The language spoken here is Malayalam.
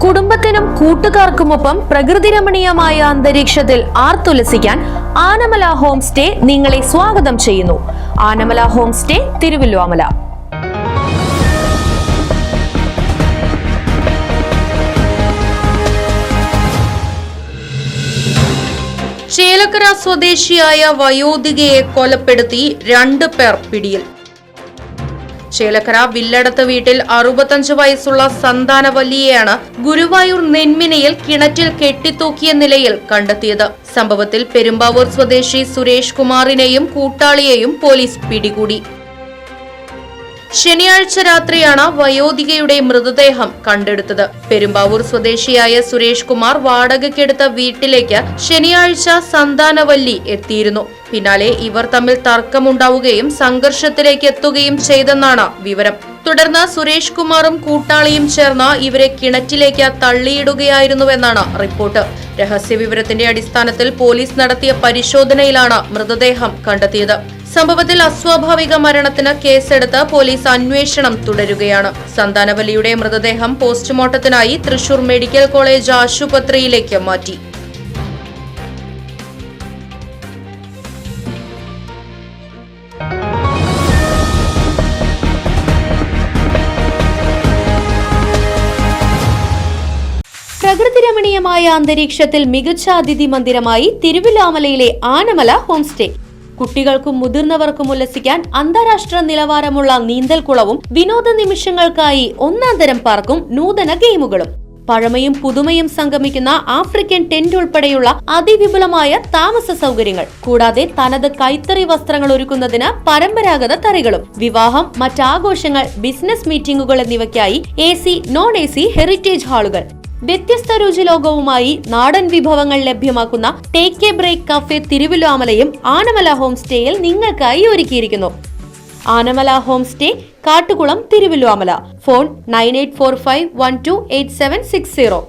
കുടുംബത്തിനും കൂട്ടുകാർക്കുമൊപ്പം പ്രകൃതി രമണീയമായ അന്തരീക്ഷത്തിൽ ആർത്തുലസിക്കാൻ ആനമല ഹോം സ്റ്റേ നിങ്ങളെ സ്വാഗതം ചെയ്യുന്നു. Anamala home stay, Thiruvallomala. ചേലക്കര സ്വദേശിയായ വയോധികയെ കൊലപ്പെടുത്തി 2 പേർ പിടിയിൽ. ചേലക്കര വില്ലടത്ത് വീട്ടിൽ 65 വയസ്സുള്ള സന്താനവല്ലിയെയാണ് ഗുരുവായൂർ നെന്മിനയിൽ കിണറ്റിൽ കെട്ടിത്തൂക്കിയ നിലയിൽ കണ്ടെത്തിയത്. സംഭവത്തിൽ പെരുമ്പാവൂർ സ്വദേശി സുരേഷ് കുമാറിനെയും കൂട്ടാളിയെയും പോലീസ് പിടികൂടി. ശനിയാഴ്ച രാത്രിയാണ് വയോധികയുടെ മൃതദേഹം കണ്ടെടുത്തത്. പെരുമ്പാവൂർ സ്വദേശിയായ സുരേഷ് കുമാർ വാടകയ്ക്കെടുത്ത വീട്ടിലേക്ക് ശനിയാഴ്ച സന്താനവല്ലി എത്തിയിരുന്നു. പിന്നാലെ ഇവർ തമ്മിൽ തർക്കമുണ്ടാവുകയും സംഘർഷത്തിലേക്ക് എത്തുകയും ചെയ്തെന്നാണ് വിവരം. തുടർന്ന് സുരേഷ് കുമാറും കൂട്ടാളിയും ചേർന്ന് ഇവരെ കിണറ്റിലേക്ക് തള്ളിയിടുകയായിരുന്നുവെന്നാണ് റിപ്പോർട്ട്. രഹസ്യവിവരത്തിന്റെ അടിസ്ഥാനത്തിൽ പോലീസ് നടത്തിയ പരിശോധനയിലാണ് മൃതദേഹം കണ്ടെത്തിയത്. സംഭവത്തിൽ അസ്വാഭാവിക മരണത്തിന് കേസെടുത്ത് പോലീസ് അന്വേഷണം തുടരുകയാണ്. സന്താനവല്ലിയുടെ മൃതദേഹം പോസ്റ്റ്മോർട്ടത്തിനായി തൃശൂർ മെഡിക്കൽ കോളേജ് ആശുപത്രിയിലേക്ക് മാറ്റി. പ്രകൃതി രമണീയമായ അന്തരീക്ഷത്തിൽ മികച്ച അതിഥി മന്ദിരമായി തിരുവല്ലോമലയിലെ ആനമല ഹോം സ്റ്റേ. കുട്ടികൾക്കും മുതിർന്നവർക്കും ഉല്ലസിക്കാൻ അന്താരാഷ്ട്ര നിലവാരമുള്ള നീന്തൽക്കുളവും വിനോദ നിമിഷങ്ങൾക്കായി ഒന്നാന്തരം പാർക്കും നൂതന ഗെയിമുകളും പഴമയും പുതുമയും സംഗമിക്കുന്ന ആഫ്രിക്കൻ ടെന്റ് ഉൾപ്പെടെയുള്ള അതിവിപുലമായ താമസ സൗകര്യങ്ങൾ, കൂടാതെ തനത് കൈത്തറി വസ്ത്രങ്ങൾ ഒരുക്കുന്നതിന് പരമ്പരാഗത തറികളും, വിവാഹം, മറ്റാഘോഷങ്ങൾ, ബിസിനസ് മീറ്റിംഗുകൾ എന്നിവയ്ക്കായി AC, non-AC ഹെറിറ്റേജ് ഹാളുകൾ, വ്യത്യസ്ത രുചിലോകവുമായി നാടൻ വിഭവങ്ങൾ ലഭ്യമാക്കുന്ന ടേക്ക് എ ബ്രേക്ക് കഫേ തിരുവല്ലോമലയും ആനമല ഹോം സ്റ്റേയിൽ നിങ്ങൾക്കായി ഒരുക്കിയിരിക്കുന്നു. Anamala home stay, Kattukulam, Thiruvallomala. Phone 9845128760.